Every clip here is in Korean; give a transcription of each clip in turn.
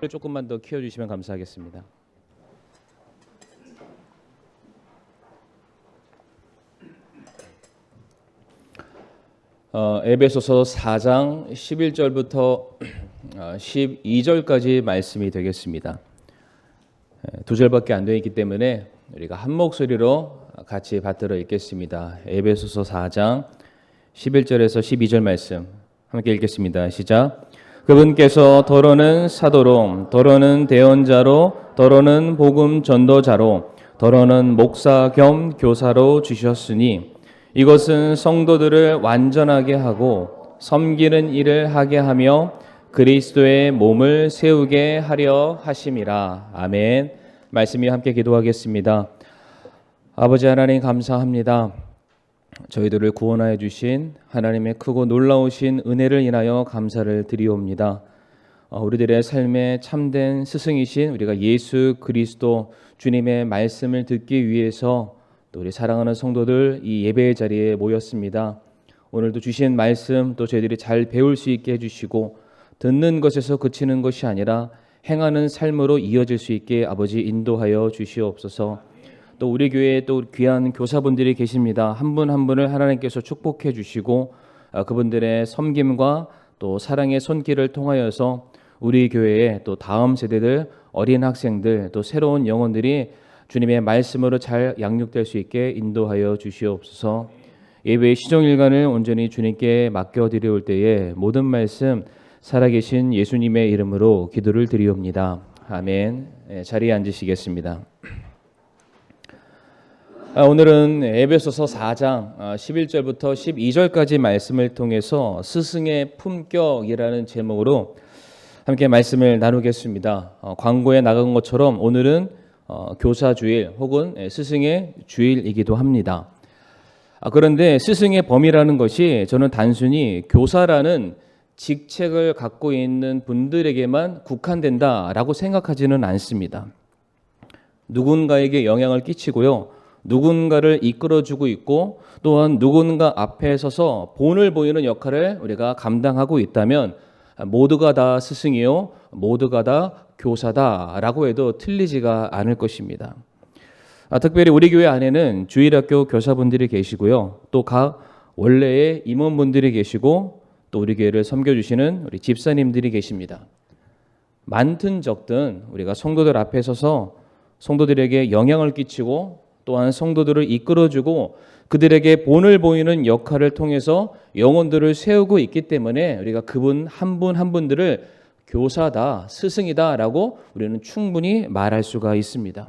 조금만 더 키워주시면 감사하겠습니다. 에베소서 4장 11절부터 12절까지 말씀이 되겠습니다. 두 절밖에 안 되어 있기 때문에 우리가 한 목소리로 같이 받들어 읽겠습니다. 에베소서 4장 11절에서 12절 말씀 함께 읽겠습니다. 시작. 그분께서 더러는 사도로, 더러는 대언자로, 더러는 복음 전도자로, 더러는 목사 겸 교사로 주셨으니 이것은 성도들을 완전하게 하고 섬기는 일을 하게 하며 그리스도의 몸을 세우게 하려 하심이라. 아멘. 말씀 위에 함께 기도하겠습니다. 아버지 하나님 감사합니다. 저희들을 구원하여 주신 하나님의 크고 놀라우신 은혜를 인하여 감사를 드리옵니다. 우리들의 삶의 참된 스승이신 우리가 예수 그리스도 주님의 말씀을 듣기 위해서 또 우리 사랑하는 성도들 이 예배의 자리에 모였습니다. 오늘도 주신 말씀 또 저희들이 잘 배울 수 있게 해주시고 듣는 것에서 그치는 것이 아니라 행하는 삶으로 이어질 수 있게 아버지 인도하여 주시옵소서. 또 우리 교회에 또 귀한 교사분들이 계십니다. 한 분 한 분을 하나님께서 축복해 주시고 그분들의 섬김과 또 사랑의 손길을 통하여서 우리 교회에 또 다음 세대들 어린 학생들 또 새로운 영혼들이 주님의 말씀으로 잘 양육될 수 있게 인도하여 주시옵소서. 예배의 시종일관을 온전히 주님께 맡겨드려올 때에 모든 말씀 살아계신 예수님의 이름으로 기도를 드리옵니다. 아멘. 자리에 앉으시겠습니다. 오늘은 에베소서 4장 11절부터 12절까지 말씀을 통해서 스승의 품격이라는 제목으로 함께 말씀을 나누겠습니다. 광고에 나간 것처럼 오늘은 교사주일 혹은 스승의 주일이기도 합니다. 그런데 스승의 범위라는 것이 저는 단순히 교사라는 직책을 갖고 있는 분들에게만 국한된다라고 생각하지는 않습니다. 누군가에게 영향을 끼치고요. 누군가를 이끌어주고 있고 또한 누군가 앞에 서서 본을 보이는 역할을 우리가 감당하고 있다면 모두가 다 스승이요 모두가 다 교사다라고 해도 틀리지가 않을 것입니다. 특별히 우리 교회 안에는 주일학교 교사분들이 계시고요. 또 각 원래의 임원분들이 계시고 또 우리 교회를 섬겨주시는 우리 집사님들이 계십니다. 많든 적든 우리가 성도들 앞에 서서 성도들에게 영향을 끼치고 또한 성도들을 이끌어주고 그들에게 본을 보이는 역할을 통해서 영혼들을 세우고 있기 때문에 우리가 그분 한 분 한 분들을 교사다, 스승이다라고 우리는 충분히 말할 수가 있습니다.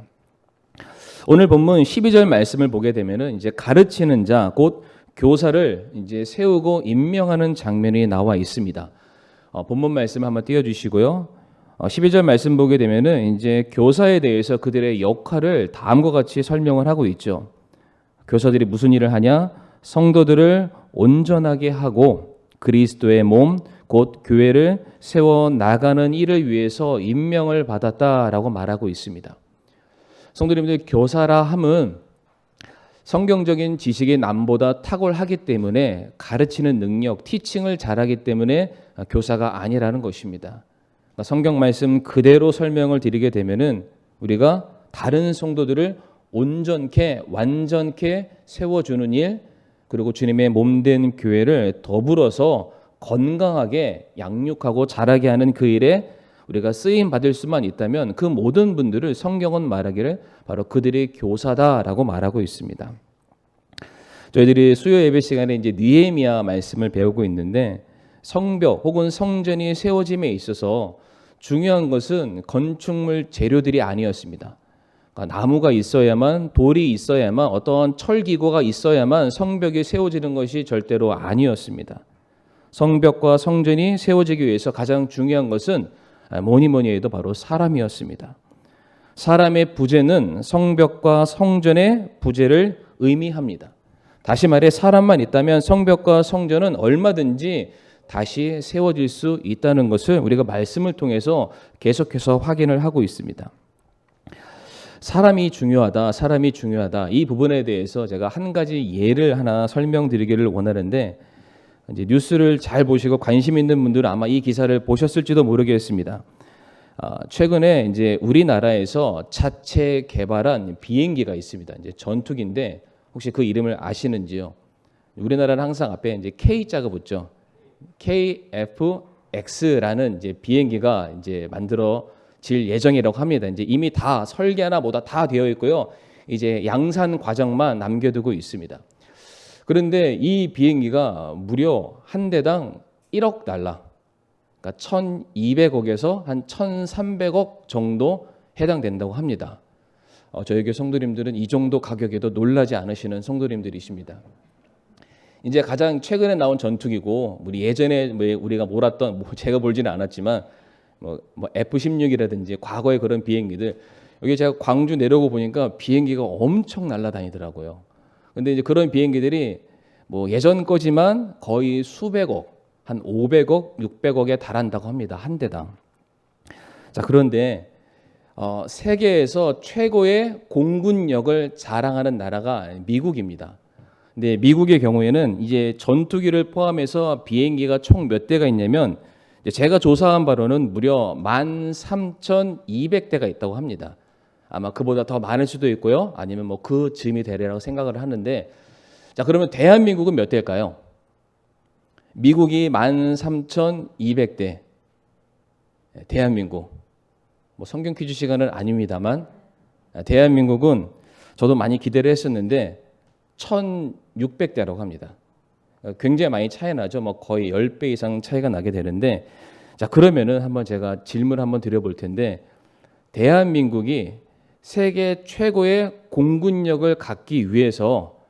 오늘 본문 12절 말씀을 보게 되면은 이제 가르치는 자, 곧 교사를 이제 세우고 임명하는 장면이 나와 있습니다. 본문 말씀 한번 띄워주시고요. 12절 말씀 보게 되면은 이제 교사에 대해서 그들의 역할을 다음과 같이 설명을 하고 있죠. 교사들이 무슨 일을 하냐? 성도들을 온전하게 하고 그리스도의 몸, 곧 교회를 세워 나가는 일을 위해서 임명을 받았다라고 말하고 있습니다. 성도님들, 교사라 함은 성경적인 지식이 남보다 탁월하기 때문에 가르치는 능력, 티칭을 잘하기 때문에 교사가 아니라는 것입니다. 성경 말씀 그대로 설명을 드리게 되면은 우리가 다른 성도들을 온전케 완전케 세워주는 일, 그리고 주님의 몸된 교회를 더불어서 건강하게 양육하고 자라게 하는 그 일에 우리가 쓰임 받을 수만 있다면 그 모든 분들을 성경은 말하기를 바로 그들이 교사다라고 말하고 있습니다. 저희들이 수요 예배 시간에 이제 느헤미야 말씀을 배우고 있는데 성벽 혹은 성전이 세워짐에 있어서 중요한 것은 건축물 재료들이 아니었습니다. 그러니까 나무가 있어야만, 돌이 있어야만, 어떤 철기구가 있어야만 성벽이 세워지는 것이 절대로 아니었습니다. 성벽과 성전이 세워지기 위해서 가장 중요한 것은 뭐니 해도 바로 사람이었습니다. 사람의 부재는 성벽과 성전의 부재를 의미합니다. 다시 말해 사람만 있다면 성벽과 성전은 얼마든지 다시 세워질 수 있다는 것을 우리가 말씀을 통해서 계속해서 확인을 하고 있습니다. 사람이 중요하다, 사람이 중요하다. 이 부분에 대해서 제가 한 가지 예를 하나 설명드리기를 원하는데, 이제 뉴스를 잘 보시고 관심 있는 분들은 아마 이 기사를 보셨을지도 모르겠습니다. 최근에 이제 우리나라에서 자체 개발한 비행기가 있습니다. 이제 전투기인데 혹시 그 이름을 아시는지요? 우리나라는 항상 앞에 이제 K자가 붙죠. KF-X라는 이제 비행기가 이제 만들어질 예정이라고 합니다. 이제 이미 다 설계나 뭐다 다 되어 있고요. 이제 양산 과정만 남겨두고 있습니다. 그런데 이 비행기가 무려 한 대당 1억 달러, 그러니까 1,200억에서 한 1,300억 정도 해당된다고 합니다. 저희 교회 성도님들은 이 정도 가격에도 놀라지 않으시는 성도님들이십니다. 이제 가장 최근에 나온 전투기고, 우리 예전에 우리가 몰았던, 제가 몰지는 않았지만 뭐 F-16이라든지 과거의 그런 비행기들, 여기 제가 광주 내려오고 보니까 비행기가 엄청 날아다니더라고요. 근데 이제 그런 비행기들이 뭐 예전 거지만 거의 수백억, 한 500억, 600억에 달한다고 합니다. 한 대당. 자, 그런데 세계에서 최고의 공군력을 자랑하는 나라가 미국입니다. 근데 미국의 경우에는 이제 전투기를 포함해서 비행기가 총 몇 대가 있냐면, 제가 조사한 바로는 무려 13,200대가 있다고 합니다. 아마 그보다 더 많을 수도 있고요. 아니면 뭐 그 즈음이 되리라고 생각을 하는데, 자, 그러면 대한민국은 몇 대일까요? 미국이 13,200대. 대한민국. 뭐 성경 퀴즈 시간은 아닙니다만, 대한민국은 저도 많이 기대를 했었는데 1,600대라고 합니다. 굉장히 많이 차이 나죠. 뭐 거의 10배 이상 차이가 나게 되는데, 자, 그러면은 한번 제가 질문 한번 드려볼 텐데, 대한민국이 세계 최고의 공군력을 갖기 위해서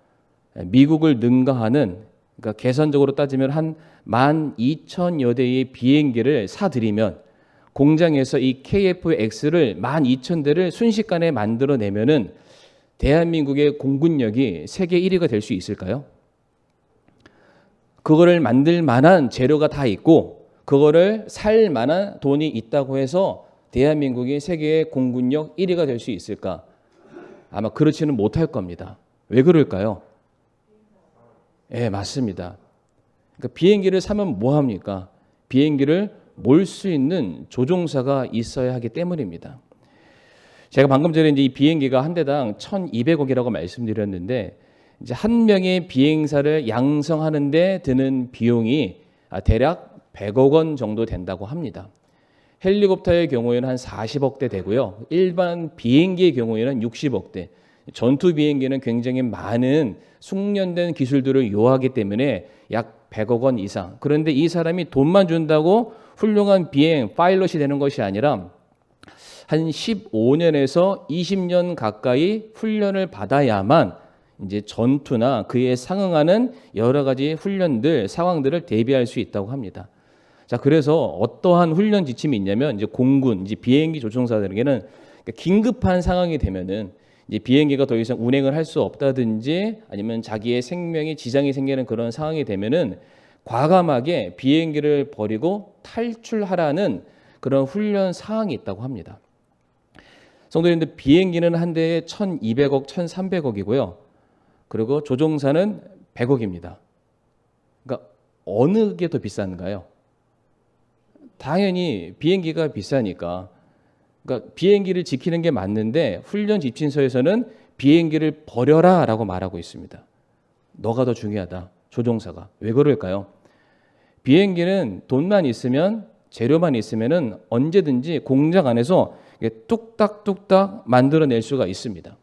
미국을 능가하는, 그러니까 계산적으로 따지면 한 12,000여 대의 비행기를 사들이면, 공장에서 이 KF-X를 12,000대를 순식간에 만들어내면은 대한민국의 공군력이 세계 1위가 될 수 있을까요? 그거를 만들 만한 재료가 다 있고 그거를 살 만한 돈이 있다고 해서 대한민국이 세계의 공군력 1위가 될 수 있을까? 아마 그렇지는 못할 겁니다. 왜 그럴까요? 예, 맞습니다. 그러니까 비행기를 사면 뭐 합니까? 비행기를 몰 수 있는 조종사가 있어야 하기 때문입니다. 제가 방금 전에 이제 이 비행기가 한 대당 1,200억이라고 말씀드렸는데, 이제 한 명의 비행사를 양성하는 데 드는 비용이 대략 100억 원 정도 된다고 합니다. 헬리콥터의 경우에는 한 40억대 되고요. 일반 비행기의 경우에는 60억대. 전투 비행기는 굉장히 많은 숙련된 기술들을 요하기 때문에 약 100억 원 이상. 그런데 이 사람이 돈만 준다고 훌륭한 비행 파일럿이 되는 것이 아니라 한 15년에서 20년 가까이 훈련을 받아야만 이제 전투나 그에 상응하는 여러 가지 훈련들, 상황들을 대비할 수 있다고 합니다. 자, 그래서 어떠한 훈련 지침이 있냐면, 이제 공군, 이제 비행기 조종사들에게는 긴급한 상황이 되면은 이제 비행기가 더 이상 운행을 할 수 없다든지 아니면 자기의 생명에 지장이 생기는 그런 상황이 되면은 과감하게 비행기를 버리고 탈출하라는 그런 훈련 사항이 있다고 합니다. 성도님들, 비행기는 한 대에 1,200억, 1,300억이고요. 그리고 조종사는 100억입니다. 그러니까 어느 게 더 비싼가요? 당연히 비행기가 비싸니까. 그러니까 비행기를 지키는 게 맞는데 훈련 지침서에서는 비행기를 버려라라고 말하고 있습니다. 너가 더 중요하다, 조종사가. 왜 그럴까요? 비행기는 돈만 있으면, 재료만 있으면은 언제든지 공장 안에서 뚝딱뚝딱 만들어낼 수가 있습니다.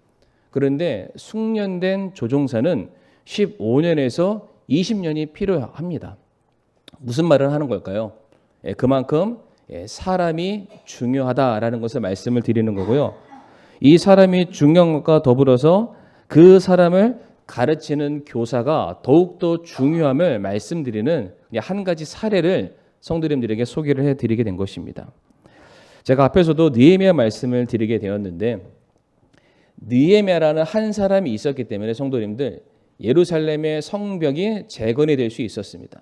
그런데 숙련된 조종사는 15년에서 20년이 필요합니다. 무슨 말을 하는 걸까요? 그만큼 사람이 중요하다라는 것을 말씀을 드리는 거고요. 이 사람이 중요한 것과 더불어서 그 사람을 가르치는 교사가 더욱더 중요함을 말씀드리는 한 가지 사례를 성도님들에게 소개를 해드리게 된 것입니다. 제가 앞에서도 느헤미야 말씀을 드리게 되었는데, 느헤미야라는 한 사람이 있었기 때문에 성도님들, 예루살렘의 성벽이 재건이 될 수 있었습니다.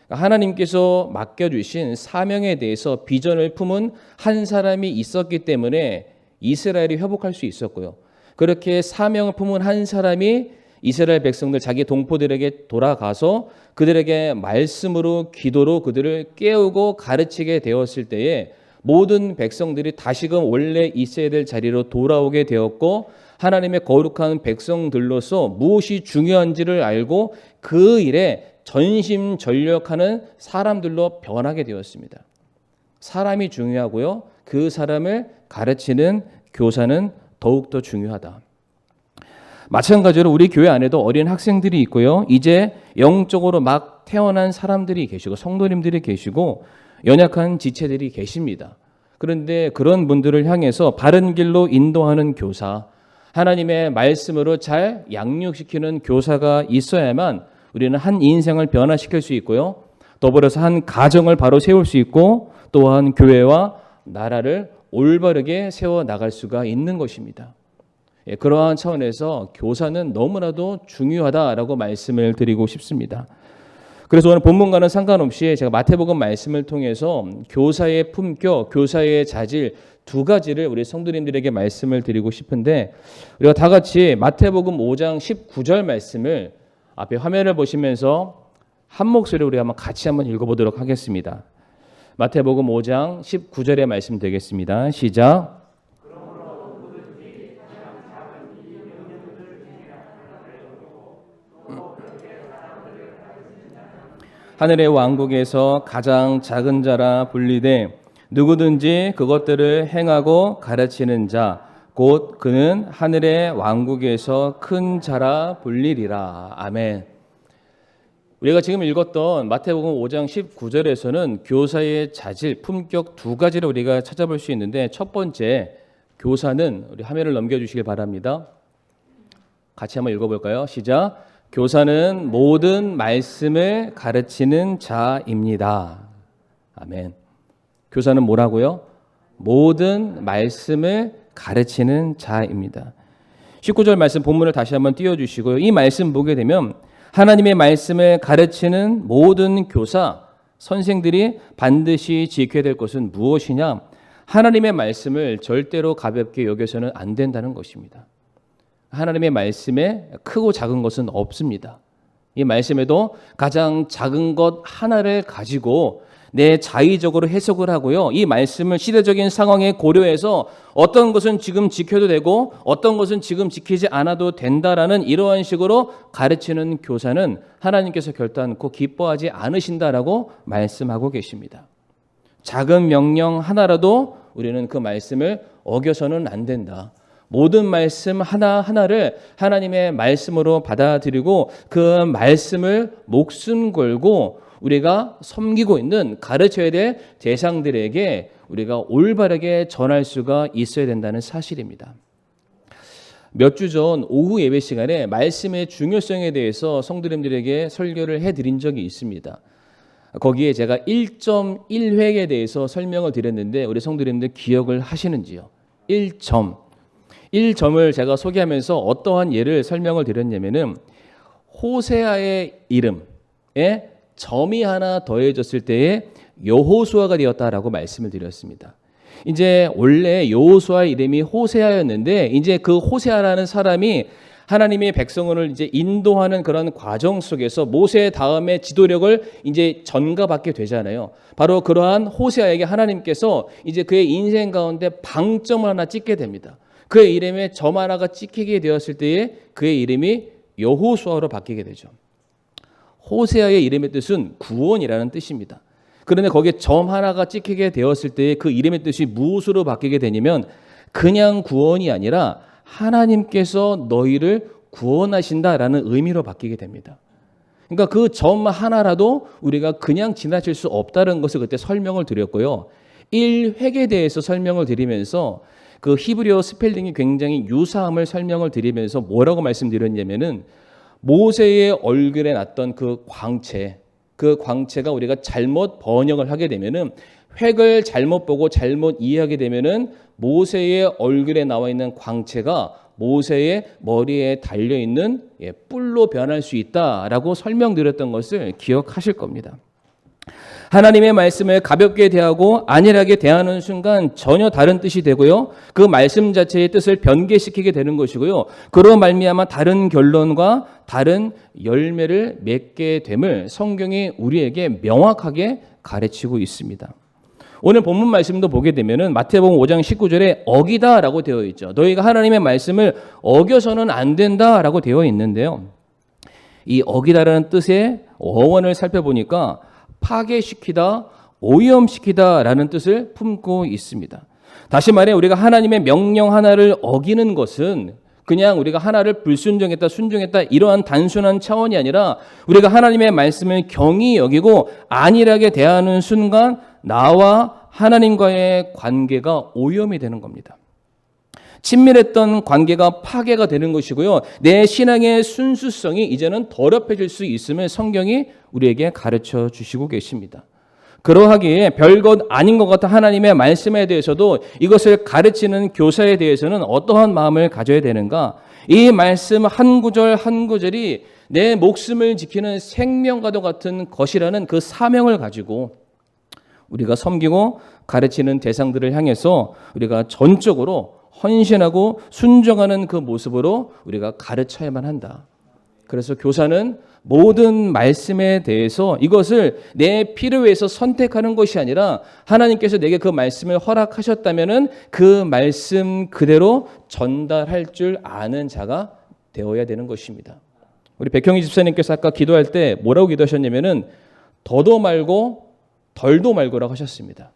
하나님께서 맡겨주신 사명에 대해서 비전을 품은 한 사람이 있었기 때문에 이스라엘이 회복할 수 있었고요. 그렇게 사명을 품은 한 사람이 이스라엘 백성들 자기 동포들에게 돌아가서 그들에게 말씀으로 기도로 그들을 깨우고 가르치게 되었을 때에 모든 백성들이 다시금 원래 있어야 될 자리로 돌아오게 되었고 하나님의 거룩한 백성들로서 무엇이 중요한지를 알고 그 일에 전심전력하는 사람들로 변하게 되었습니다. 사람이 중요하고요. 그 사람을 가르치는 교사는 더욱더 중요하다. 마찬가지로 우리 교회 안에도 어린 학생들이 있고요. 이제 영적으로 막 태어난 사람들이 계시고 성도님들이 계시고 연약한 지체들이 계십니다. 그런데 그런 분들을 향해서 바른 길로 인도하는 교사, 하나님의 말씀으로 잘 양육시키는 교사가 있어야만 우리는 한 인생을 변화시킬 수 있고요. 더불어서 한 가정을 바로 세울 수 있고 또한 교회와 나라를 올바르게 세워나갈 수가 있는 것입니다. 그러한 차원에서 교사는 너무나도 중요하다라고 말씀을 드리고 싶습니다. 그래서 오늘 본문과는 상관없이 제가 마태복음 말씀을 통해서 교사의 품격, 교사의 자질 두 가지를 우리 성도님들에게 말씀을 드리고 싶은데 우리가 다 같이 마태복음 5장 19절 말씀을 앞에 화면을 보시면서 한 목소리로 우리 같이 한번 읽어보도록 하겠습니다. 마태복음 5장 19절의 말씀 되겠습니다. 시작. 하늘의 왕국에서 가장 작은 자라 불리되 누구든지 그것들을 행하고 가르치는 자 곧 그는 하늘의 왕국에서 큰 자라 불리리라. 아멘. 우리가 지금 읽었던 마태복음 5장 19절에서는 교사의 자질, 품격 두 가지를 우리가 찾아볼 수 있는데 첫 번째 교사는 우리 화면을 넘겨주시길 바랍니다. 같이 한번 읽어볼까요? 시작. 교사는 모든 말씀을 가르치는 자입니다. 아멘. 교사는 뭐라고요? 모든 말씀을 가르치는 자입니다. 19절 말씀 본문을 다시 한번 띄워주시고요. 이 말씀 보게 되면 하나님의 말씀을 가르치는 모든 교사, 선생들이 반드시 지켜야 될 것은 무엇이냐? 하나님의 말씀을 절대로 가볍게 여겨서는 안 된다는 것입니다. 하나님의 말씀에 크고 작은 것은 없습니다. 이 말씀에도 가장 작은 것 하나를 가지고 내 자의적으로 해석을 하고요. 이 말씀을 시대적인 상황에 고려해서 어떤 것은 지금 지켜도 되고 어떤 것은 지금 지키지 않아도 된다라는 이러한 식으로 가르치는 교사는 하나님께서 결단코 기뻐하지 않으신다라고 말씀하고 계십니다. 작은 명령 하나라도 우리는 그 말씀을 어겨서는 안 된다. 모든 말씀 하나하나를 하나님의 말씀으로 받아들이고 그 말씀을 목숨 걸고 우리가 섬기고 있는 가르쳐야 될 대상들에게 우리가 올바르게 전할 수가 있어야 된다는 사실입니다. 몇 주 전 오후 예배 시간에 말씀의 중요성에 대해서 성도님들에게 설교를 해드린 적이 있습니다. 거기에 제가 1.1획에 대해서 설명을 드렸는데 우리 성도님들 기억을 하시는지요? 1점을 제가 소개하면서 어떠한 예를 설명을 드렸냐면은 호세아의 이름에 점이 하나 더해졌을 때에 여호수아가 되었다라고 말씀을 드렸습니다. 이제 원래 여호수아의 이름이 호세아였는데 이제 그 호세아라는 사람이 하나님의 백성을 이제 인도하는 그런 과정 속에서 모세 다음에 지도력을 이제 전가받게 되잖아요. 바로 그러한 호세아에게 하나님께서 이제 그의 인생 가운데 방점을 하나 찍게 됩니다. 그의 이름에 점 하나가 찍히게 되었을 때에 그의 이름이 여호수아로 바뀌게 되죠. 호세아의 이름의 뜻은 구원이라는 뜻입니다. 그런데 거기에 점 하나가 찍히게 되었을 때 그 이름의 뜻이 무엇으로 바뀌게 되냐면 그냥 구원이 아니라 하나님께서 너희를 구원하신다라는 의미로 바뀌게 됩니다. 그러니까 그 점 하나라도 우리가 그냥 지나칠 수 없다는 것을 그때 설명을 드렸고요. 1획에 대해서 설명을 드리면서 그 히브리어 스펠링이 굉장히 유사함을 설명을 드리면서 뭐라고 말씀드렸냐면은 모세의 얼굴에 났던 그 광채가 우리가 잘못 번역을 하게 되면은 획을 잘못 보고 잘못 이해하게 되면은 모세의 얼굴에 나와 있는 광채가 모세의 머리에 달려 있는 뿔로 변할 수 있다라고 설명드렸던 것을 기억하실 겁니다. 하나님의 말씀을 가볍게 대하고 안일하게 대하는 순간 전혀 다른 뜻이 되고요. 그 말씀 자체의 뜻을 변개시키게 되는 것이고요. 그로 말미암아 다른 결론과 다른 열매를 맺게 됨을 성경이 우리에게 명확하게 가르치고 있습니다. 오늘 본문 말씀도 보게 되면은 마태복음 5장 19절에 어기다라고 되어 있죠. 너희가 하나님의 말씀을 어겨서는 안 된다라고 되어 있는데요. 이 어기다라는 뜻의 어원을 살펴보니까 파괴시키다, 오염시키다라는 뜻을 품고 있습니다. 다시 말해 우리가 하나님의 명령 하나를 어기는 것은 그냥 우리가 하나를 불순종했다, 순종했다 이러한 단순한 차원이 아니라 우리가 하나님의 말씀을 경히 여기고 안일하게 대하는 순간 나와 하나님과의 관계가 오염이 되는 겁니다. 친밀했던 관계가 파괴가 되는 것이고요. 내 신앙의 순수성이 이제는 더럽혀질 수 있음을 성경이 우리에게 가르쳐 주시고 계십니다. 그러하기에 별것 아닌 것 같은 하나님의 말씀에 대해서도 이것을 가르치는 교사에 대해서는 어떠한 마음을 가져야 되는가? 이 말씀 한 구절 한 구절이 내 목숨을 지키는 생명과도 같은 것이라는 그 사명을 가지고 우리가 섬기고 가르치는 대상들을 향해서 우리가 전적으로 헌신하고 순종하는 그 모습으로 우리가 가르쳐야만 한다. 그래서 교사는 모든 말씀에 대해서 이것을 내 필요에서 선택하는 것이 아니라 하나님께서 내게 그 말씀을 허락하셨다면은 그 말씀 그대로 전달할 줄 아는 자가 되어야 되는 것입니다. 우리 백형희 집사님께서 아까 기도할 때 뭐라고 기도하셨냐면은 더도 말고 덜도 말고라고 하셨습니다.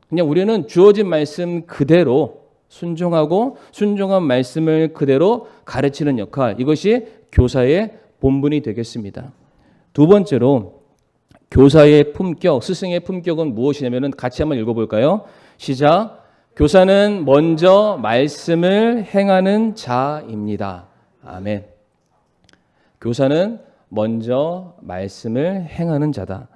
그냥 우리는 주어진 말씀 그대로 순종하고 순종한 말씀을 그대로 가르치는 역할, 이것이 교사의 본분이 되겠습니다. 두 번째로 교사의 품격, 스승의 품격은 무엇이냐면 같이 한번 읽어볼까요? 시작. 교사는 먼저 말씀을 행하는 자입니다. 아멘. 교사는 먼저 말씀을 행하는 자다.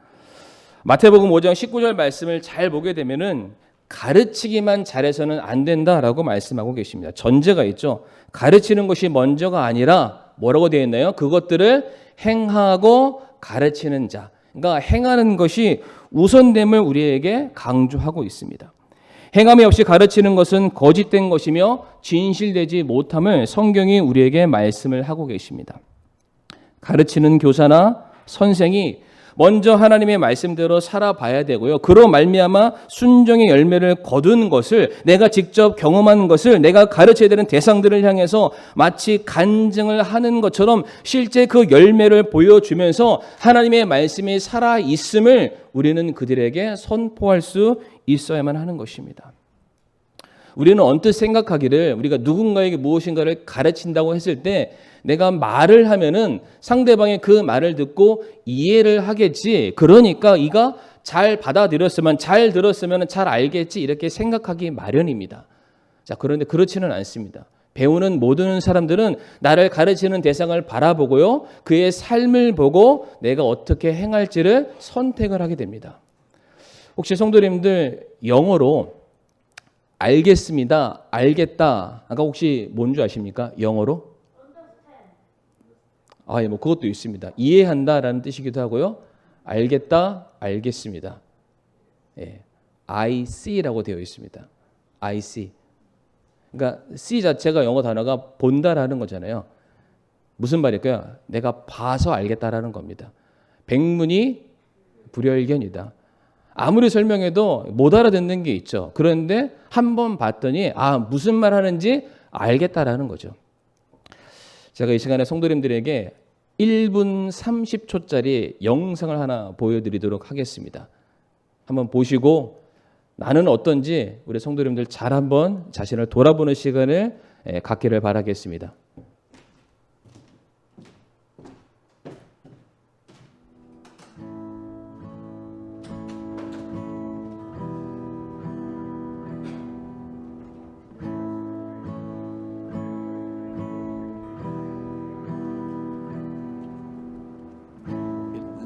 마태복음 5장 19절 말씀을 잘 보게 되면은 가르치기만 잘해서는 안 된다라고 말씀하고 계십니다. 전제가 있죠. 가르치는 것이 먼저가 아니라 뭐라고 되어 있나요? 그것들을 행하고 가르치는 자. 그러니까 행하는 것이 우선됨을 우리에게 강조하고 있습니다. 행함이 없이 가르치는 것은 거짓된 것이며 진실되지 못함을 성경이 우리에게 말씀을 하고 계십니다. 가르치는 교사나 선생이 먼저 하나님의 말씀대로 살아봐야 되고요. 그로 말미암아 순종의 열매를 거둔 것을, 내가 직접 경험한 것을 내가 가르쳐야 되는 대상들을 향해서 마치 간증을 하는 것처럼 실제 그 열매를 보여주면서 하나님의 말씀이 살아있음을 우리는 그들에게 선포할 수 있어야만 하는 것입니다. 우리는 언뜻 생각하기를 우리가 누군가에게 무엇인가를 가르친다고 했을 때 내가 말을 하면은 상대방의 그 말을 듣고 이해를 하겠지. 그러니까 이가 잘 받아들였으면, 잘 들었으면 잘 알겠지. 이렇게 생각하기 마련입니다. 자, 그런데 그렇지는 않습니다. 배우는 모든 사람들은 나를 가르치는 대상을 바라보고요. 그의 삶을 보고 내가 어떻게 행할지를 선택을 하게 됩니다. 혹시 성도님들 영어로 알겠습니다, 알겠다. 아까 혹시 뭔지 아십니까? 영어로? 뭐 그것도 있습니다. 이해한다라는 뜻이기도 하고요. 알겠다, 알겠습니다. 예, I see라고 되어 있습니다. I see. 그러니까 see 자체가 영어 단어가 본다라는 거잖아요. 무슨 말일까요? 내가 봐서 알겠다라는 겁니다. 백문이 불여일견이다. 아무리 설명해도 못 알아듣는 게 있죠. 그런데 한번 봤더니 무슨 말 하는지 알겠다라는 거죠. 제가 이 시간에 성도님들에게 1분 30초짜리 영상을 하나 보여드리도록 하겠습니다. 한번 보시고 나는 어떤지 우리 성도님들 잘 한번 자신을 돌아보는 시간을 갖기를 바라겠습니다.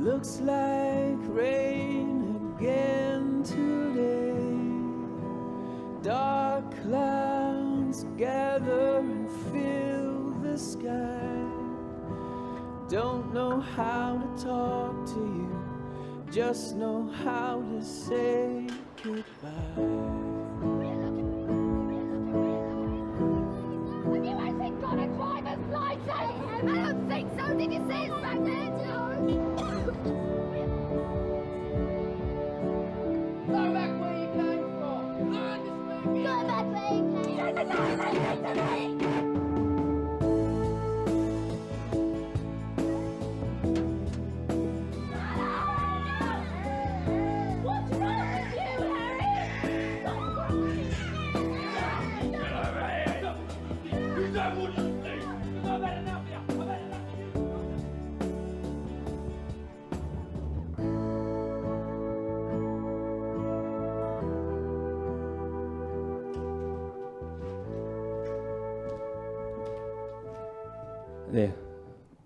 Looks like rain again today. Dark clouds gather and fill the sky. Don't know how to talk to you, just know how to say goodbye. Have you actually got a driver's license? I don't think so. Did you see it back there, Go back where you came from. Learn this movie. Go back where you came. You don't know anything to me. What's wrong with you, Harry? What's wrong with you? You don't want to stay. I've had enough of you. I've had enough of you. 네,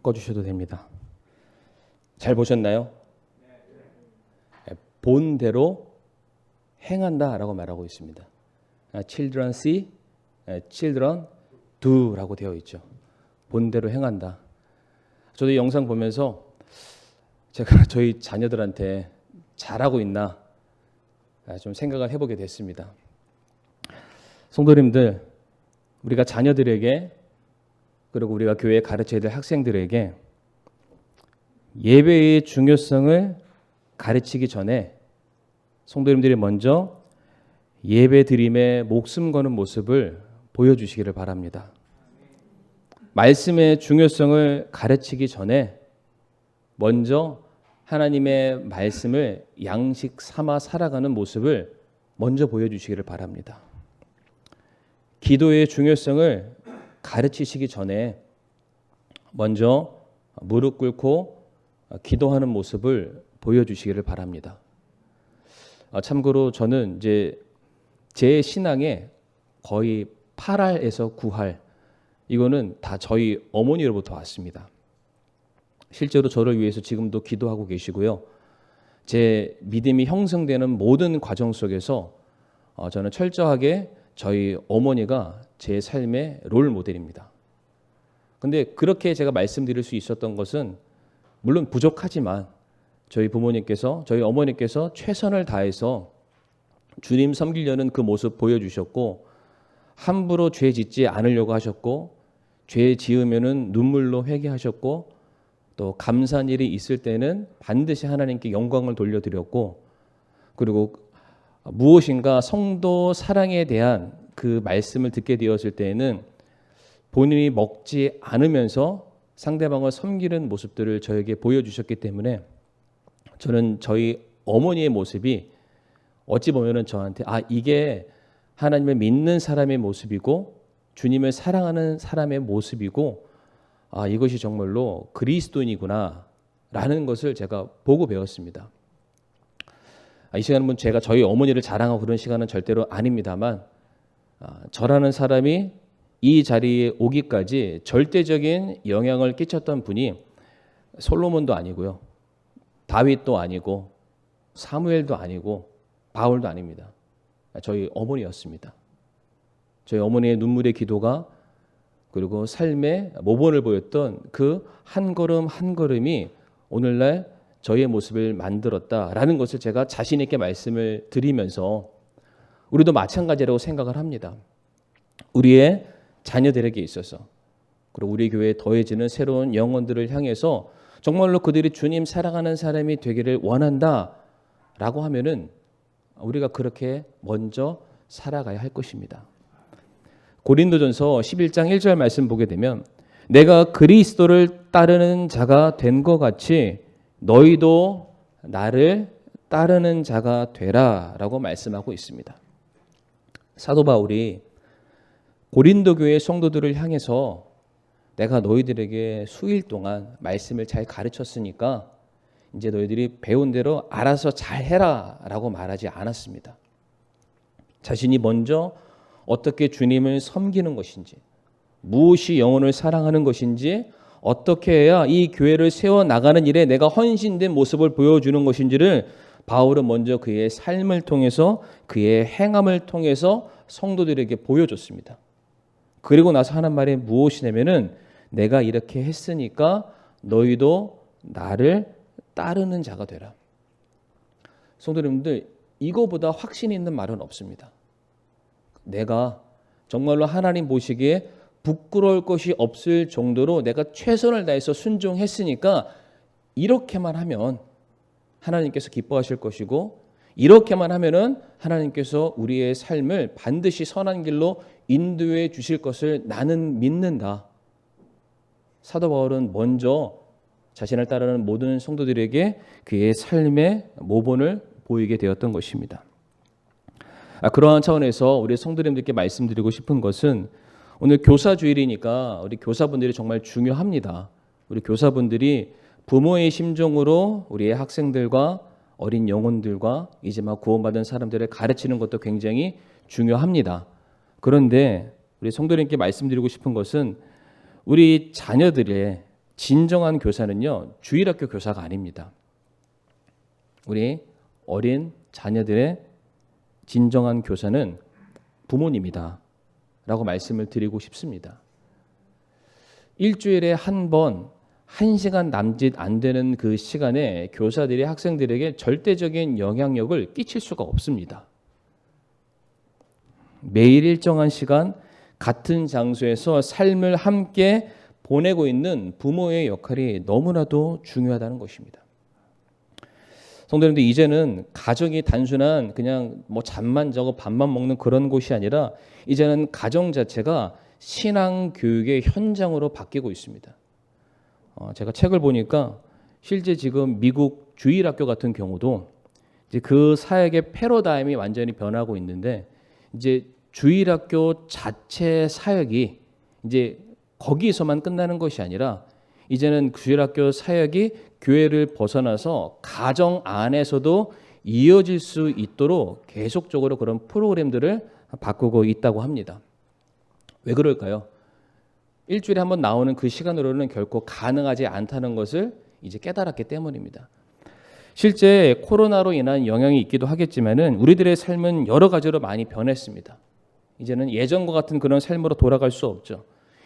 꺼주셔도 됩니다. 잘 보셨나요? 본대로 행한다라고 말하고 있습니다. Children see, children do라고 되어 있죠. 본대로 행한다. 저도 이 영상 보면서 제가 저희 자녀들한테 잘하고 있나 좀 생각을 해보게 됐습니다. 성도님들, 우리가 자녀들에게 그리고 우리가 교회에 가르쳐야 될 학생들에게 예배의 중요성을 가르치기 전에 성도님들이 먼저 예배 드림에 목숨 거는 모습을 보여주시기를 바랍니다. 말씀의 중요성을 가르치기 전에 먼저 하나님의 말씀을 양식 삼아 살아가는 모습을 먼저 보여주시기를 바랍니다. 기도의 중요성을 가르치시기 전에 먼저 무릎 꿇고 기도하는 모습을 보여주시기를 바랍니다. 참고로 저는 이제 제 신앙에 거의 8할에서 9할 이거는 다 저희 어머니로부터 왔습니다. 실제로 저를 위해서 지금도 기도하고 계시고요. 제 믿음이 형성되는 모든 과정 속에서 저는 철저하게 저희 어머니가 제 삶의 롤 모델입니다. 근데 그렇게 제가 말씀드릴 수 있었던 것은 물론 부족하지만 저희 부모님께서, 저희 어머니께서 최선을 다해서 주님 섬기려는 그 모습 보여주셨고 함부로 죄 짓지 않으려고 하셨고 죄 지으면은 눈물로 회개하셨고 또 감사한 일이 있을 때는 반드시 하나님께 영광을 돌려드렸고 그리고 무엇인가 성도 사랑에 대한 그 말씀을 듣게 되었을 때에는 본인이 먹지 않으면서 상대방을 섬기는 모습들을 저에게 보여주셨기 때문에 저는 저희 어머니의 모습이 어찌 보면은 저한테 이게 하나님을 믿는 사람의 모습이고 주님을 사랑하는 사람의 모습이고 이것이 정말로 그리스도인이구나 라는 것을 제가 보고 배웠습니다. 이 시간은 제가 저희 어머니를 자랑하고 그런 시간은 절대로 아닙니다만 저라는 사람이 이 자리에 오기까지 절대적인 영향을 끼쳤던 분이 솔로몬도 아니고요. 다윗도 아니고 사무엘도 아니고 바울도 아닙니다. 저희 어머니였습니다. 저희 어머니의 눈물의 기도가 그리고 삶의 모범을 보였던 그 한 걸음 한 걸음이 오늘날 저희의 모습을 만들었다라는 것을 제가 자신 있게 말씀을 드리면서 우리도 마찬가지라고 생각을 합니다. 우리의 자녀들에게 있어서 그리고 우리 교회에 더해지는 새로운 영혼들을 향해서 정말로 그들이 주님 사랑하는 사람이 되기를 원한다라고 하면은 우리가 그렇게 먼저 살아가야 할 것입니다. 고린도전서 11장 1절 말씀 보게 되면 내가 그리스도를 따르는 자가 된 것 같이 너희도 나를 따르는 자가 되라라고 말씀하고 있습니다. 사도 바울이 고린도 교회 성도들을 향해서 내가 너희들에게 수일 동안 말씀을 잘 가르쳤으니까 이제 너희들이 배운 대로 알아서 잘 해라라고 말하지 않았습니다. 자신이 먼저 어떻게 주님을 섬기는 것인지, 무엇이 영혼을 사랑하는 것인지, 어떻게 해야 이 교회를 세워나가는 일에 내가 헌신된 모습을 보여주는 것인지를 바울은 먼저 그의 삶을 통해서 그의 행함을 통해서 성도들에게 보여줬습니다. 그리고 나서 하는 말이 무엇이냐면은 내가 이렇게 했으니까 너희도 나를 따르는 자가 되라. 성도님들, 이거보다 확신 있는 말은 없습니다. 내가 정말로 하나님 보시기에 부끄러울 것이 없을 정도로 내가 최선을 다해서 순종했으니까 이렇게만 하면 하나님께서 기뻐하실 것이고, 이렇게만 하면은 하나님께서 우리의 삶을 반드시 선한 길로 인도해 주실 것을 나는 믿는다. 사도 바울은 먼저 자신을 따르는 모든 성도들에게 그의 삶의 모본을 보이게 되었던 것입니다. 그러한 차원에서 우리 성도님들께 말씀드리고 싶은 것은, 오늘 교사주일이니까 우리 교사분들이 정말 중요합니다. 우리 교사분들이 부모의 심정으로 우리의 학생들과 어린 영혼들과 이제 막 구원받은 사람들을 가르치는 것도 굉장히 중요합니다. 그런데 우리 성도님께 말씀드리고 싶은 것은, 우리 자녀들의 진정한 교사는요, 주일학교 교사가 아닙니다. 우리 어린 자녀들의 진정한 교사는 부모님이다 라고 말씀을 드리고 싶습니다. 일주일에 한 번, 1시간 남짓 안 되는 그 시간에 교사들이 학생들에게 절대적인 영향력을 끼칠 수가 없습니다. 매일 일정한 시간, 같은 장소에서 삶을 함께 보내고 있는 부모의 역할이 너무나도 중요하다는 것입니다. 성도님들, 이제는 가정이 단순한 그냥 뭐 잠만 자고 밥만 먹는 그런 곳이 아니라, 이제는 가정 자체가 신앙 교육의 현장으로 바뀌고 있습니다. 제가 책을 보니까 실제 지금 미국 주일학교 같은 경우도 이제 그 사역의 패러다임이 완전히 변하고 있는데, 이제 주일학교 자체 사역이 이제 거기서만 끝나는 것이 아니라, 이제는 주일학교 사역이 교회를 벗어나서 가정 안에서도 이어질 수 있도록 계속적으로 그런 프로그램들을 바꾸고 있다고 합니다. 왜 그럴까요? 일주일에 한 번 나오는 그 시간으로는 결코 가능하지 않다는 것을 이제 깨달았기 때문입니다. 실제 코로나로 인한 영향이 있기도 하겠지만은 우리들의 삶은 여러 가지로 많이 변했습니다. 이제는 예전과 같은 그런 삶으로 돌아갈 수 없죠.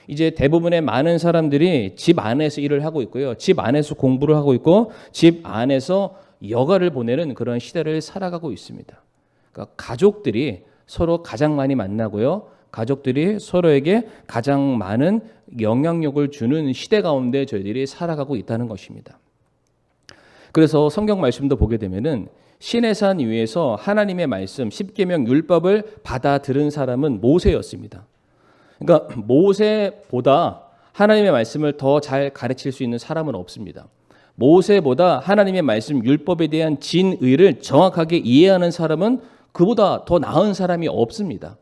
이제 대부분의 많은 사람들이 집 안에서 일을 하고 있고요. 집 안에서 공부를 하고 있고, 집 안에서 여가를 보내는 그런 시대를 살아가고 있습니다. 그러니까 가족들이 서로 가장 많이 만나고요. 가족들이 서로에게 가장 많은 영향력을 주는 시대 가운데 저희들이 살아가고 있다는 것입니다. 그래서 성경 말씀도 보게 되면은 시내산 위에서 하나님의 말씀, 십계명 율법을 받아 들은 사람은 모세였습니다. 그러니까 모세보다 하나님의 말씀을 더 잘 가르칠 수 있는 사람은 없습니다. 모세보다 하나님의 말씀, 율법에 대한 진의를 정확하게 이해하는 사람은 그보다 더 나은 사람이 없습니다.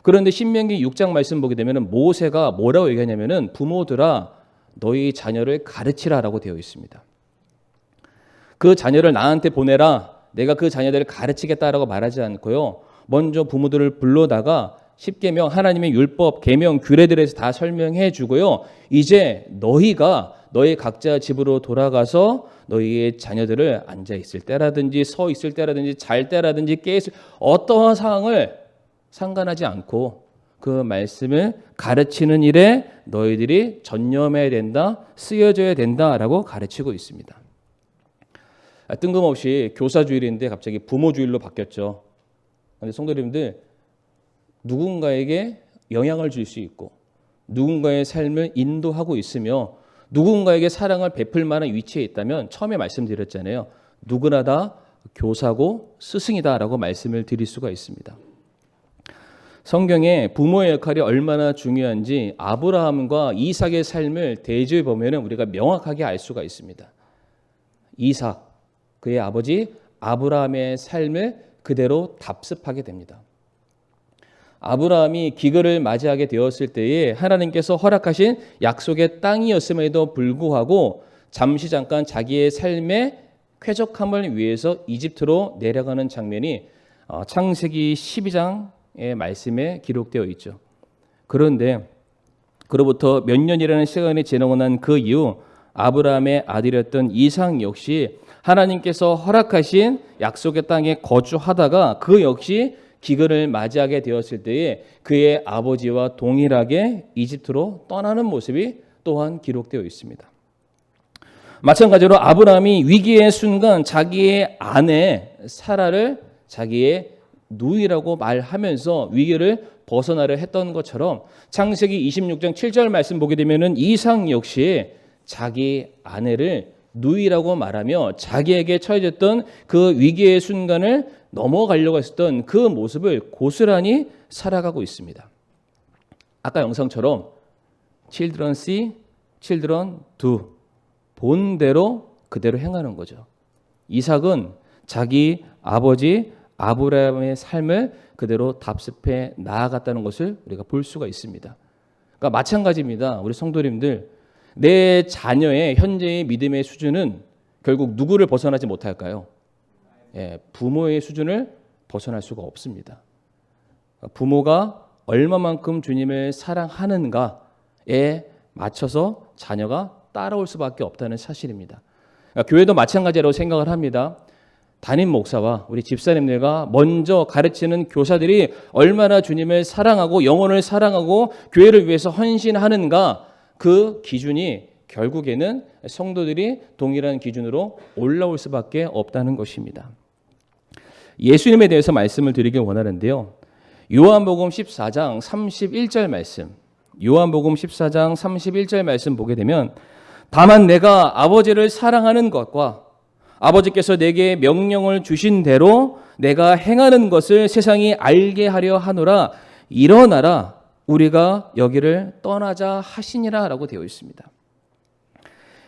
그런데 신명기 6장 말씀 보게 되면 모세가 뭐라고 얘기하냐면은, 부모들아 너희 자녀를 가르치라라고 되어 있습니다. 그 자녀를 나한테 보내라, 내가 그 자녀들을 가르치겠다라고 말하지 않고요. 먼저 부모들을 불러다가 십계명, 하나님의 율법, 계명, 규례들에 대해서 다 설명해 주고요. 이제 너희가 너희 각자 집으로 돌아가서 너희의 자녀들을 앉아 있을 때라든지 서 있을 때라든지 잘 때라든지 깨 있을 어떠한 상황을 상관하지 않고 그 말씀을 가르치는 일에 너희들이 전념해야 된다, 쓰여져야 된다라고 가르치고 있습니다. 뜬금없이 교사주일인데 갑자기 부모주일로 바뀌었죠. 그런데 성도님들, 누군가에게 영향을 줄 수 있고 누군가의 삶을 인도하고 있으며 누군가에게 사랑을 베풀 만한 위치에 있다면, 처음에 말씀드렸잖아요. 누구나 다 교사고 스승이다라고 말씀을 드릴 수가 있습니다. 성경에 부모의 역할이 얼마나 중요한지 아브라함과 이삭의 삶을 대조해 보면 우리가 명확하게 알 수가 있습니다. 이삭, 그의 아버지 아브라함의 삶을 그대로 답습하게 됩니다. 아브라함이 기근을 맞이하게 되었을 때에 하나님께서 허락하신 약속의 땅이었음에도 불구하고 잠깐 자기의 삶의 쾌적함을 위해서 이집트로 내려가는 장면이 창세기 12장의 말씀에 기록되어 있죠. 그런데 그로부터 몇 년이라는 시간이 지나고 난 그 이후 아브라함의 아들이었던 이삭 역시 하나님께서 허락하신 약속의 땅에 거주하다가 그 역시 기근을 맞이하게 되었을 때에 그의 아버지와 동일하게 이집트로 떠나는 모습이 또한 기록되어 있습니다. 마찬가지로 아브라함이 위기의 순간 자기의 아내 사라를 자기의 누이라고 말하면서 위기를 벗어나려 했던 것처럼 창세기 26장 7절 말씀 보게 되면은 이삭 역시 자기 아내를 누이라고 말하며 자기에게 처해졌던 그 위기의 순간을 넘어가려고 했었던 그 모습을 고스란히 살아가고 있습니다. 아까 영상처럼 children see, children do. 본대로 그대로 행하는 거죠. 이삭은 자기 아버지 아브라함의 삶을 그대로 답습해 나아갔다는 것을 우리가 볼 수가 있습니다. 그러니까 마찬가지입니다. 우리 성도님들, 내 자녀의 현재의 믿음의 수준은 결국 누구를 벗어나지 못할까요? 부모의 수준을 벗어날 수가 없습니다. 부모가 얼마만큼 주님을 사랑하는가에 맞춰서 자녀가 따라올 수밖에 없다는 사실입니다. 그러니까 교회도 마찬가지라고 생각을 합니다. 담임 목사와 우리 집사님들과 먼저 가르치는 교사들이 얼마나 주님을 사랑하고 영혼을 사랑하고 교회를 위해서 헌신하는가, 그 기준이 결국에는 성도들이 동일한 기준으로 올라올 수밖에 없다는 것입니다. 예수님에 대해서 말씀을 드리길 원하는데요. 요한복음 14장 31절 말씀, 요한복음 14장 31절 말씀 보게 되면, 다만 내가 아버지를 사랑하는 것과 아버지께서 내게 명령을 주신 대로 내가 행하는 것을 세상이 알게 하려 하노라. 일어나라, 우리가 여기를 떠나자 하시니라 라고 되어 있습니다.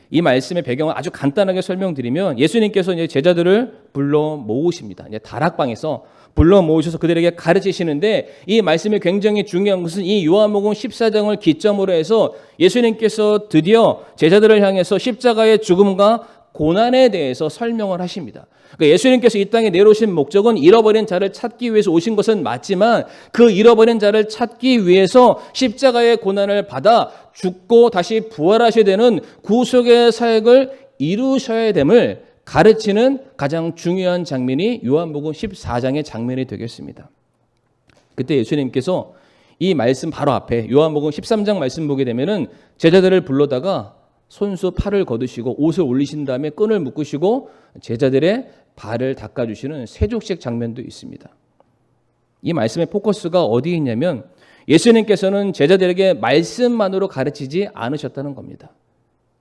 이 말씀의 배경을 아주 간단하게 설명드리면, 예수님께서 이제 제자들을 불러 모으십니다. 이제 다락방에서 불러 모으셔서 그들에게 가르치시는데, 이 말씀이 굉장히 중요한 것은 이 요한복음 14장을 기점으로 해서 예수님께서 드디어 제자들을 향해서 십자가의 죽음과 고난에 대해서 설명을 하십니다. 그러니까 예수님께서 이 땅에 내려오신 목적은 잃어버린 자를 찾기 위해서 오신 것은 맞지만, 그 잃어버린 자를 찾기 위해서 십자가의 고난을 받아 죽고 다시 부활하셔야 되는 구속의 사역을 이루셔야 됨을 가르치는 가장 중요한 장면이 요한복음 14장의 장면이 되겠습니다. 그때 예수님께서 이 말씀 바로 앞에 요한복음 13장 말씀 보게 되면은 제자들을 불러다가 손수 팔을 거두시고 옷을 올리신 다음에 끈을 묶으시고 제자들의 발을 닦아주시는 세족식 장면도 있습니다. 이 말씀의 포커스가 어디에 있냐면, 예수님께서는 제자들에게 말씀만으로 가르치지 않으셨다는 겁니다.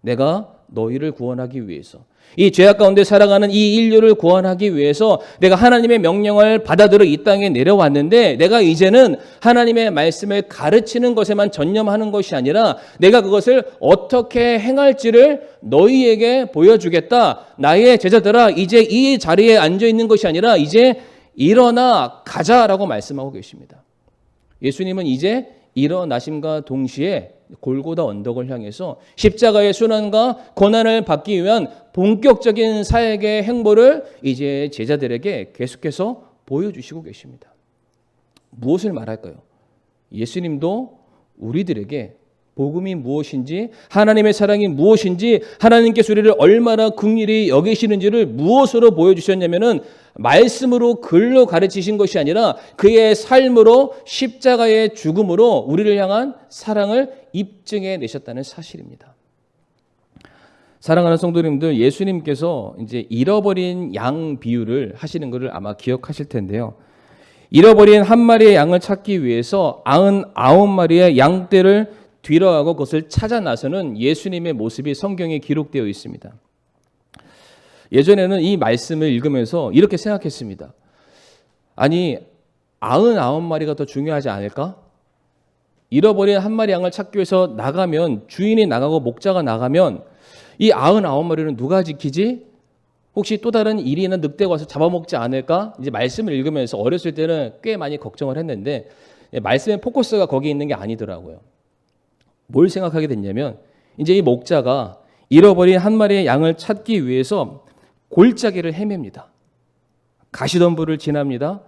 내가 너희를 구원하기 위해서, 이 죄악 가운데 살아가는 이 인류를 구원하기 위해서 내가 하나님의 명령을 받아들여 이 땅에 내려왔는데, 내가 이제는 하나님의 말씀을 가르치는 것에만 전념하는 것이 아니라 내가 그것을 어떻게 행할지를 너희에게 보여주겠다. 나의 제자들아, 이제 이 자리에 앉아 있는 것이 아니라 이제 일어나 가자라고 말씀하고 계십니다. 예수님은 이제 일어나심과 동시에 골고다 언덕을 향해서 십자가의 순환과 고난을 받기 위한 본격적인 사역의 행보를 이제 제자들에게 계속해서 보여주시고 계십니다. 무엇을 말할까요? 예수님도 우리들에게 복음이 무엇인지, 하나님의 사랑이 무엇인지, 하나님께서 우리를 얼마나 긍휼히 여기시는지를 무엇으로 보여주셨냐면은 말씀으로 글로 가르치신 것이 아니라 그의 삶으로, 십자가의 죽음으로 우리를 향한 사랑을 입증해 내셨다는 사실입니다. 사랑하는 성도님들, 예수님께서 이제 잃어버린 양 비유를 하시는 것을 아마 기억하실 텐데요. 잃어버린 한 마리의 양을 찾기 위해서 99마리의 양떼를 뒤로하고 그것을 찾아 나서는 예수님의 모습이 성경에 기록되어 있습니다. 예전에는 이 말씀을 읽으면서 이렇게 생각했습니다. 아니, 99마리가 더 중요하지 않을까? 잃어버린 한 마리 양을 찾기 위해서 나가면, 주인이 나가고 목자가 나가면 이 99마리는 누가 지키지? 혹시 또 다른 일이나 늑대가 와서 잡아먹지 않을까? 이제 말씀을 읽으면서 어렸을 때는 꽤 많이 걱정을 했는데, 말씀의 포커스가 거기에 있는 게 아니더라고요. 뭘 생각하게 됐냐면, 이제 이 목자가 잃어버린 한 마리의 양을 찾기 위해서 골짜기를 헤맵니다. 가시덤불을 지납니다.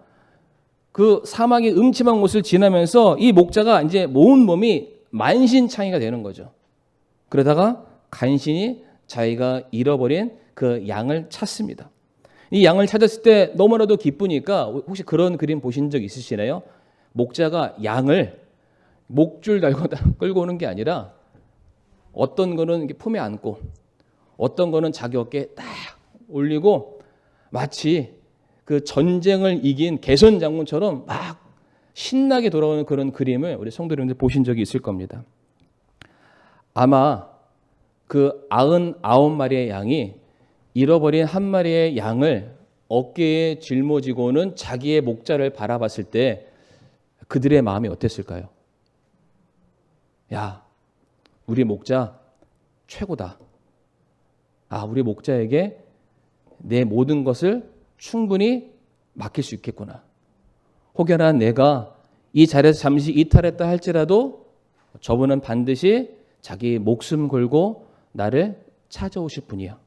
그 사막의 음침한 곳을 지나면서 이 목자가 이제 온 몸이 만신창이가 되는 거죠. 그러다가 간신히 자기가 잃어버린 그 양을 찾습니다. 이 양을 찾았을 때 너무나도 기쁘니까, 혹시 그런 그림 보신 적 있으시나요? 목자가 양을 목줄 달고 끌고 오는 게 아니라 어떤 거는 품에 안고 어떤 거는 자기 어깨에 딱 올리고 마치 그 전쟁을 이긴 개선 장군처럼 막 신나게 돌아오는 그런 그림을 우리 성도님들 보신 적이 있을 겁니다. 아마 그 99마리의 양이 잃어버린 한 마리의 양을 어깨에 짊어지고는 자기의 목자를 바라봤을 때 그들의 마음이 어땠을까요? 야, 우리 목자 최고다. 아, 우리 목자에게 내 모든 것을 충분히 맡길 수 있겠구나. 혹여나 내가 이 자리에서 잠시 이탈했다 할지라도 저분은 반드시 자기 목숨 걸고 나를 찾아오실 분이야.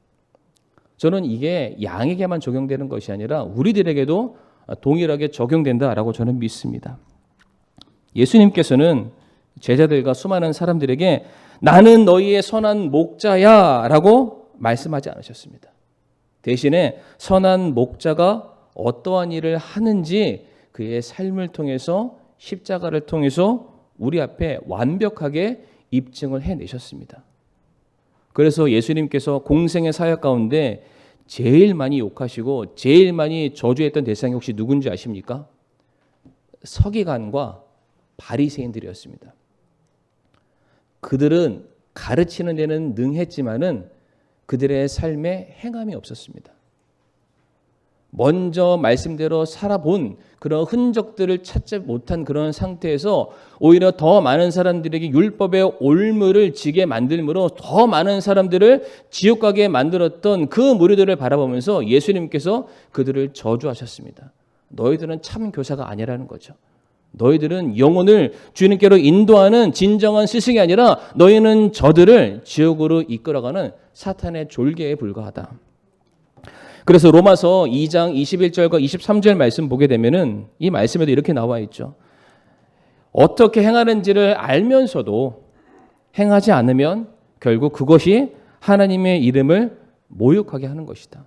저는 이게 양에게만 적용되는 것이 아니라 우리들에게도 동일하게 적용된다라고 저는 믿습니다. 예수님께서는 제자들과 수많은 사람들에게 나는 너희의 선한 목자야 라고 말씀하지 않으셨습니다. 대신에 선한 목자가 어떠한 일을 하는지 그의 삶을 통해서 십자가를 통해서 우리 앞에 완벽하게 입증을 해내셨습니다. 그래서 예수님께서 공생의 사역 가운데 제일 많이 욕하시고 제일 많이 저주했던 대상이 혹시 누군지 아십니까? 서기관과 바리새인들이었습니다. 그들은 가르치는 데는 능했지만은 그들의 삶에 행함이 없었습니다. 먼저 말씀대로 살아본 그런 흔적들을 찾지 못한 그런 상태에서 오히려 더 많은 사람들에게 율법의 올무를 지게 만들므로 더 많은 사람들을 지옥 가게 만들었던 그 무리들을 바라보면서 예수님께서 그들을 저주하셨습니다. 너희들은 참 교사가 아니라는 거죠. 너희들은 영혼을 주님께로 인도하는 진정한 스승이 아니라 너희는 저들을 지옥으로 이끌어가는 사탄의 졸개에 불과하다. 그래서 로마서 2장 21절과 23절 말씀 보게 되면은 이 말씀에도 이렇게 나와 있죠. 어떻게 행하는지를 알면서도 행하지 않으면 결국 그것이 하나님의 이름을 모욕하게 하는 것이다.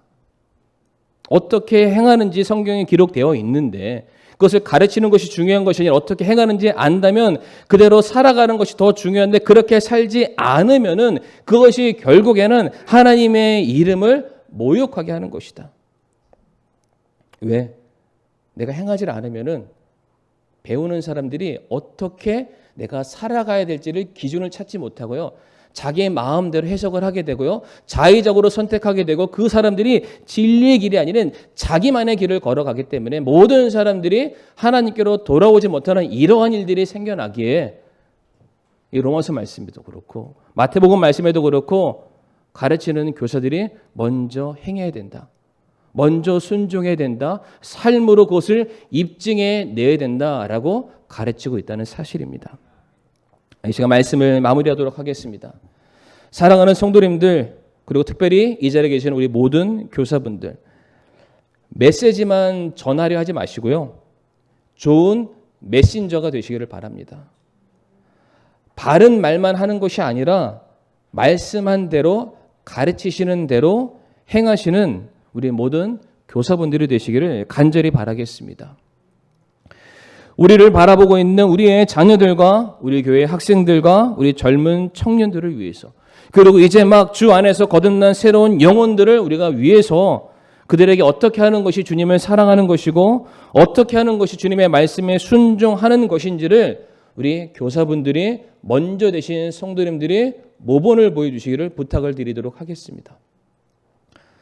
어떻게 행하는지 성경에 기록되어 있는데 그것을 가르치는 것이 중요한 것이 아니라 어떻게 행하는지 안다면 그대로 살아가는 것이 더 중요한데 그렇게 살지 않으면은 그것이 결국에는 하나님의 이름을 모욕하게 하는 것이다. 왜? 내가 행하지 않으면은 배우는 사람들이 어떻게 내가 살아가야 될지를 기준을 찾지 못하고요. 자기의 마음대로 해석을 하게 되고요. 자의적으로 선택하게 되고 그 사람들이 진리의 길이 아니라 자기만의 길을 걸어가기 때문에 모든 사람들이 하나님께로 돌아오지 못하는 이러한 일들이 생겨나기에 이 로마서 말씀에도 그렇고 마태복음 말씀에도 그렇고 가르치는 교사들이 먼저 행해야 된다. 먼저 순종해야 된다. 삶으로 그것을 입증해 내야 된다라고 가르치고 있다는 사실입니다. 이 시간 말씀을 마무리하도록 하겠습니다. 사랑하는 성도님들 그리고 특별히 이 자리에 계시는 우리 모든 교사분들 메시지만 전하려 하지 마시고요. 좋은 메신저가 되시기를 바랍니다. 바른 말만 하는 것이 아니라 말씀한 대로 가르치시는 대로 행하시는 우리 모든 교사분들이 되시기를 간절히 바라겠습니다. 우리를 바라보고 있는 우리의 자녀들과 우리 교회 학생들과 우리 젊은 청년들을 위해서 그리고 이제 막 주 안에서 거듭난 새로운 영혼들을 우리가 위해서 그들에게 어떻게 하는 것이 주님을 사랑하는 것이고 어떻게 하는 것이 주님의 말씀에 순종하는 것인지를 우리 교사분들이 먼저 되신 성도님들이 모본을 보여주시기를 부탁을 드리도록 하겠습니다.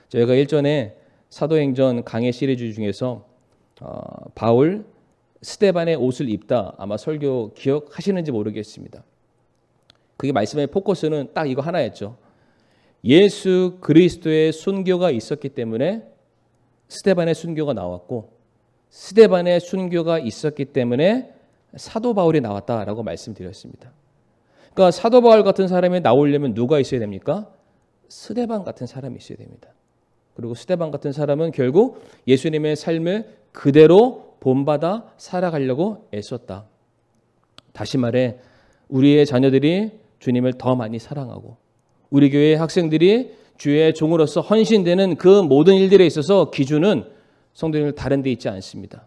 저희가 일전에 사도행전 강해 시리즈 중에서 바울 스데반의 옷을 입다 아마 설교 기억하시는지 모르겠습니다. 그게 말씀의 포커스는 딱 이거 하나였죠. 예수 그리스도의 순교가 있었기 때문에 스데반의 순교가 나왔고 스데반의 순교가 있었기 때문에 사도 바울이 나왔다라고 말씀드렸습니다. 그러니까 사도 바울 같은 사람이 나오려면 누가 있어야 됩니까? 스데반 같은 사람이 있어야 됩니다. 그리고 스데반 같은 사람은 결국 예수님의 삶을 그대로 본받아 살아가려고 애썼다. 다시 말해 우리의 자녀들이 주님을 더 많이 사랑하고 우리 교회 학생들이 주의 종으로서 헌신되는 그 모든 일들에 있어서 기준은 성도님들 다른 데 있지 않습니다.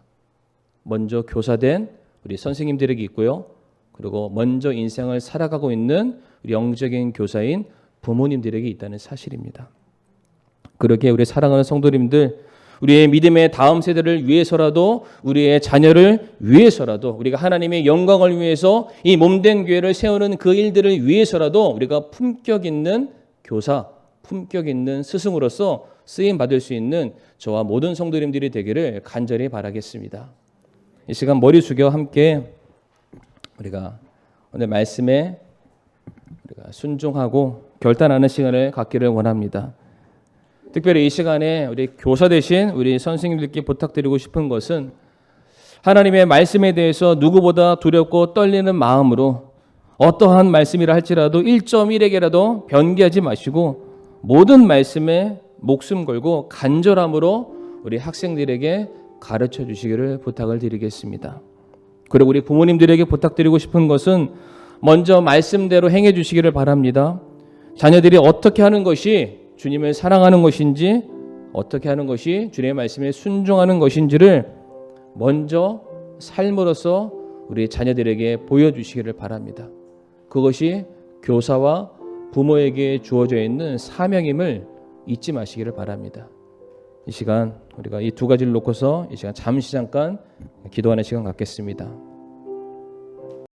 먼저 교사된 우리 선생님들에게 있고요. 그리고 먼저 인생을 살아가고 있는 우리 영적인 교사인 부모님들에게 있다는 사실입니다. 그렇게 우리 사랑하는 성도님들 우리의 믿음의 다음 세대를 위해서라도 우리의 자녀를 위해서라도 우리가 하나님의 영광을 위해서 이 몸된 교회를 세우는 그 일들을 위해서라도 우리가 품격 있는 교사, 품격 있는 스승으로서 쓰임 받을 수 있는 저와 모든 성도님들이 되기를 간절히 바라겠습니다. 이 시간 머리 숙여 함께 우리가 오늘 말씀에 우리가 순종하고 결단하는 시간을 갖기를 원합니다. 특별히 이 시간에 우리 교사 되신 우리 선생님들께 부탁드리고 싶은 것은 하나님의 말씀에 대해서 누구보다 두렵고 떨리는 마음으로 어떠한 말씀이라 할지라도 1.1에게라도 변개하지 마시고 모든 말씀에 목숨 걸고 간절함으로 우리 학생들에게 가르쳐 주시기를 부탁을 드리겠습니다. 그리고 우리 부모님들에게 부탁드리고 싶은 것은 먼저 말씀대로 행해 주시기를 바랍니다. 자녀들이 어떻게 하는 것이 주님을 사랑하는 것인지 어떻게 하는 것이 주님의 말씀에 순종하는 것인지를 먼저 삶으로서 우리 자녀들에게 보여주시기를 바랍니다. 그것이 교사와 부모에게 주어져 있는 사명임을 잊지 마시기를 바랍니다. 이 시간 우리가 이 두 가지를 놓고서 이 시간 잠시 잠깐 기도하는 시간 갖겠습니다.